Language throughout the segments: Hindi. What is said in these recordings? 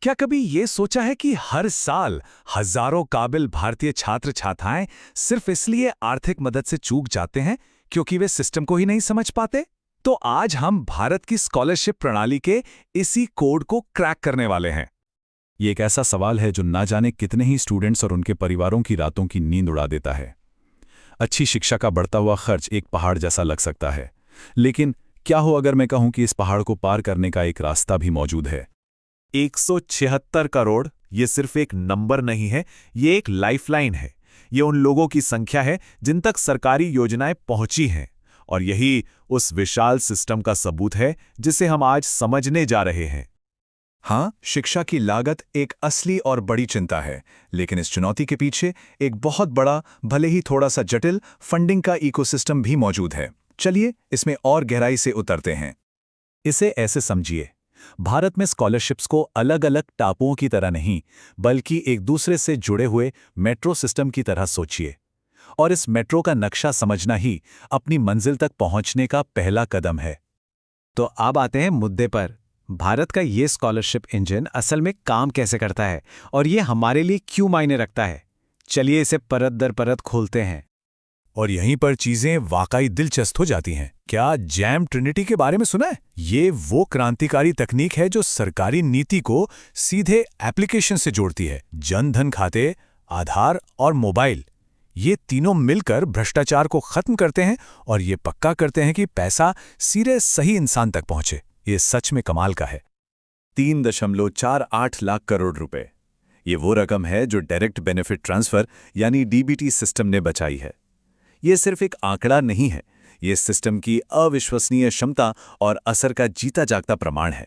क्या कभी ये सोचा है कि हर साल हजारों काबिल भारतीय छात्र छात्राएं सिर्फ इसलिए आर्थिक मदद से चूक जाते हैं क्योंकि वे सिस्टम को ही नहीं समझ पाते? तो आज हम भारत की स्कॉलरशिप प्रणाली के इसी कोड को क्रैक करने वाले हैं। ये एक ऐसा सवाल है जो ना जाने कितने ही स्टूडेंट्स और उनके परिवारों की रातों की नींद उड़ा देता है। अच्छी शिक्षा का बढ़ता हुआ खर्च एक पहाड़ जैसा लग सकता है, लेकिन क्या हो अगर मैं कहूं कि इस पहाड़ को पार करने का एक रास्ता भी मौजूद है। 176 करोड़ ये सिर्फ एक नंबर नहीं है, ये एक लाइफलाइन है। ये उन लोगों की संख्या है जिन तक सरकारी योजनाएं पहुंची हैं, और यही उस विशाल सिस्टम का सबूत है जिसे हम आज समझने जा रहे हैं। हाँ, शिक्षा की लागत एक असली और बड़ी चिंता है, लेकिन इस चुनौती के पीछे एक बहुत बड़ा, भले ही थोड़ा सा जटिल फंडिंग का इकोसिस्टम भी मौजूद है। चलिए इसमें और गहराई से उतरते हैं। इसे ऐसे समझिए, भारत में स्कॉलरशिप्स को अलग अलग टापुओं की तरह नहीं, बल्कि एक दूसरे से जुड़े हुए मेट्रो सिस्टम की तरह सोचिए। और इस मेट्रो का नक्शा समझना ही अपनी मंजिल तक पहुंचने का पहला कदम है। तो अब आते हैं मुद्दे पर। भारत का ये स्कॉलरशिप इंजन असल में काम कैसे करता है और ये हमारे लिए क्यों मायने रखता है? चलिए इसे परत दर परत खोलते हैं। और यहीं पर चीजें वाकई दिलचस्प हो जाती हैं। क्या जैम ट्रिनिटी के बारे में सुना है? ये वो क्रांतिकारी तकनीक है जो सरकारी नीति को सीधे एप्लीकेशन से जोड़ती है। जन धन खाते, आधार और मोबाइल, ये तीनों मिलकर भ्रष्टाचार को खत्म करते हैं और ये पक्का करते हैं कि पैसा सीधे सही इंसान तक पहुंचे। ये सच में कमाल का है। 3.48 लाख करोड़ रुपए, ये वो रकम है जो डायरेक्ट बेनिफिट ट्रांसफर यानी डीबीटी सिस्टम ने बचाई है। ये सिर्फ एक आंकड़ा नहीं है, ये सिस्टम की अविश्वसनीय क्षमता और असर का जीता जागता प्रमाण है।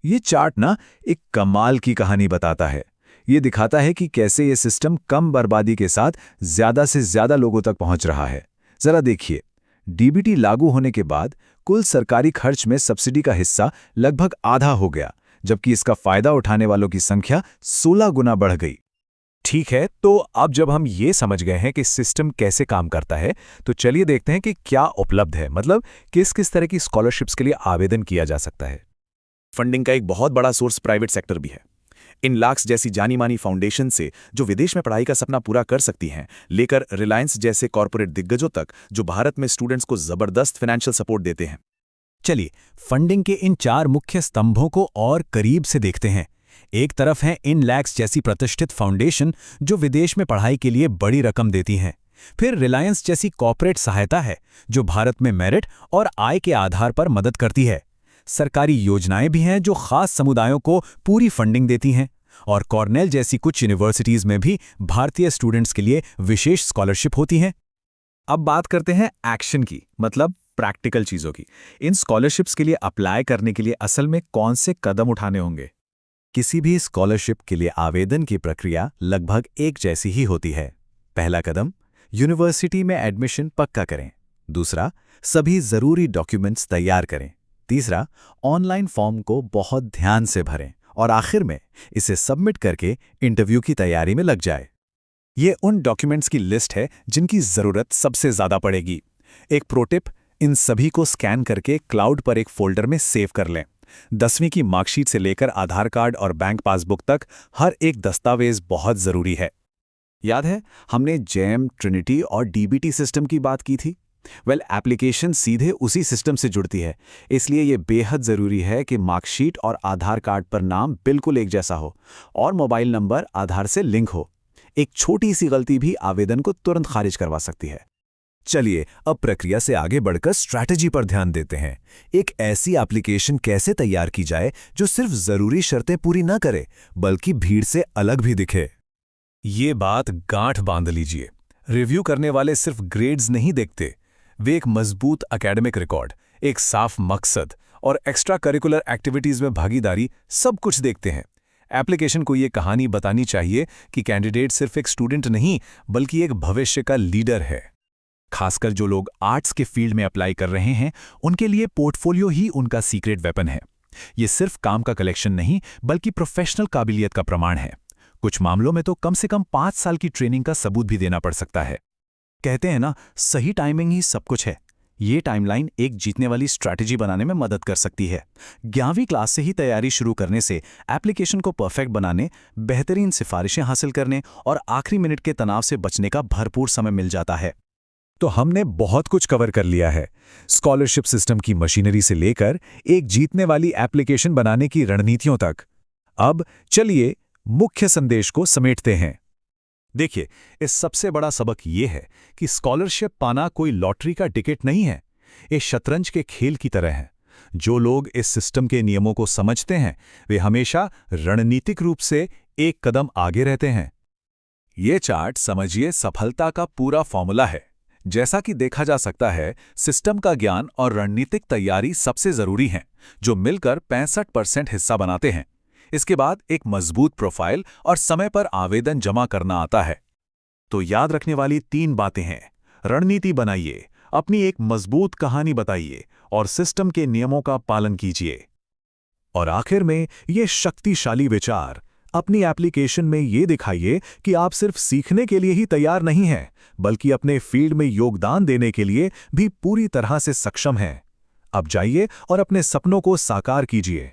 ये चार्ट ना एक कमाल की कहानी बताता है। ये दिखाता है कि कैसे ये सिस्टम कम बर्बादी के साथ ज्यादा से ज्यादा लोगों तक पहुंच रहा है। जरा देखिए, डीबीटी लागू होने के बाद कुल सरकारी खर्च में सब्सिडी का हिस्सा लगभग आधा हो गया, जबकि इसका फायदा उठाने वालों की संख्या 16 गुना बढ़ गई। ठीक है, तो अब जब हम ये समझ गए हैं कि सिस्टम कैसे काम करता है, तो चलिए देखते हैं कि क्या उपलब्ध है, मतलब किस किस तरह की स्कॉलरशिप्स के लिए आवेदन किया जा सकता है। फंडिंग का एक बहुत बड़ा सोर्स प्राइवेट सेक्टर भी है। इन लाक्स जैसी जानी मानी फाउंडेशन से जो विदेश में पढ़ाई का सपना पूरा कर सकती हैं, लेकर रिलायंस जैसे कॉरपोरेट दिग्गजों तक जो भारत में स्टूडेंट्स को जबरदस्त फाइनेंशियल सपोर्ट देते हैं। चलिए फंडिंग के इन 4 मुख्य स्तंभों को और करीब से देखते हैं। एक तरफ है इन लैक्स जैसी प्रतिष्ठित फाउंडेशन जो विदेश में पढ़ाई के लिए बड़ी रकम देती हैं। फिर रिलायंस जैसी कॉर्पोरेट सहायता है जो भारत में मेरिट और आय के आधार पर मदद करती है। सरकारी योजनाएं भी हैं जो खास समुदायों को पूरी फंडिंग देती हैं, और कॉर्नेल जैसी कुछ यूनिवर्सिटीज में भी भारतीय स्टूडेंट्स के लिए विशेष स्कॉलरशिप होती हैं। अब बात करते हैं एक्शन की, मतलब प्रैक्टिकल चीजों की। इन स्कॉलरशिप्स के लिए अप्लाई करने के लिए असल में कौन से कदम उठाने होंगे? किसी भी स्कॉलरशिप के लिए आवेदन की प्रक्रिया लगभग एक जैसी ही होती है। पहला कदम, यूनिवर्सिटी में एडमिशन पक्का करें। दूसरा, सभी जरूरी डॉक्यूमेंट्स तैयार करें। तीसरा, ऑनलाइन फॉर्म को बहुत ध्यान से भरें। और आखिर में इसे सबमिट करके इंटरव्यू की तैयारी में लग जाए। ये उन डॉक्यूमेंट्स की लिस्ट है जिनकी जरूरत सबसे ज्यादा पड़ेगी। एक प्रो टिप, इन सभी को स्कैन करके क्लाउड पर एक फोल्डर में सेव कर लें। 10वीं की मार्कशीट से लेकर आधार कार्ड और बैंक पासबुक तक हर एक दस्तावेज बहुत जरूरी है। याद है हमने जैम, ट्रिनिटी और डीबीटी सिस्टम की बात की थी? एप्लीकेशन सीधे उसी सिस्टम से जुड़ती है, इसलिए यह बेहद जरूरी है कि मार्कशीट और आधार कार्ड पर नाम बिल्कुल एक जैसा हो और मोबाइल नंबर आधार से लिंक हो। एक छोटी सी गलती भी आवेदन को तुरंत खारिज करवा सकती है। चलिए अब प्रक्रिया से आगे बढ़कर स्ट्रैटेजी पर ध्यान देते हैं। एक ऐसी एप्लीकेशन कैसे तैयार की जाए जो सिर्फ जरूरी शर्तें पूरी न करे बल्कि भीड़ से अलग भी दिखे। ये बात गांठ बांध लीजिए। रिव्यू करने वाले सिर्फ ग्रेड्स नहीं देखते, वे एक मजबूत एकेडमिक रिकॉर्ड, एक साफ मकसद और एक्स्ट्रा करिकुलर एक्टिविटीज में भागीदारी सब कुछ देखते हैं। एप्लीकेशन को ये कहानी बतानी चाहिए कि कैंडिडेट सिर्फ एक स्टूडेंट नहीं बल्कि एक भविष्य का लीडर है। खासकर जो लोग आर्ट्स के फील्ड में अप्लाई कर रहे हैं, उनके लिए पोर्टफोलियो ही उनका सीक्रेट वेपन है। ये सिर्फ काम का कलेक्शन नहीं बल्कि प्रोफेशनल काबिलियत का प्रमाण है। कुछ मामलों में तो कम से कम 5 साल की ट्रेनिंग का सबूत भी देना पड़ सकता है। कहते हैं ना, सही टाइमिंग ही सब कुछ है। ये टाइमलाइन एक जीतने वाली स्ट्रैटेजी बनाने में मदद कर सकती है। 11वीं क्लास से ही तैयारी शुरू करने से एप्लीकेशन को परफेक्ट बनाने, बेहतरीन सिफारिशें हासिल करने और आखिरी मिनट के तनाव से बचने का भरपूर समय मिल जाता है। तो हमने बहुत कुछ कवर कर लिया है, स्कॉलरशिप सिस्टम की मशीनरी से लेकर एक जीतने वाली एप्लीकेशन बनाने की रणनीतियों तक। अब चलिए मुख्य संदेश को समेटते हैं। देखिए, इस सबसे बड़ा सबक ये है कि स्कॉलरशिप पाना कोई लॉटरी का टिकट नहीं है, ये शतरंज के खेल की तरह है। जो लोग इस सिस्टम के नियमों को समझते हैं, वे हमेशा रणनीतिक रूप से एक कदम आगे रहते हैं। ये चार्ट समझिए सफलता का पूरा फॉर्मूला है। जैसा कि देखा जा सकता है, सिस्टम का ज्ञान और रणनीतिक तैयारी सबसे जरूरी हैं, जो मिलकर 65% हिस्सा बनाते हैं। इसके बाद एक मजबूत प्रोफाइल और समय पर आवेदन जमा करना आता है। तो याद रखने वाली 3 बातें हैं: रणनीति बनाइए, अपनी एक मजबूत कहानी बताइए और सिस्टम के नियमों का पालन कीजिए। और आखिर में ये शक्तिशाली विचार, अपनी एप्लीकेशन में ये दिखाइए कि आप सिर्फ सीखने के लिए ही तैयार नहीं हैं, बल्कि अपने फील्ड में योगदान देने के लिए भी पूरी तरह से सक्षम हैं। अब जाइए और अपने सपनों को साकार कीजिए।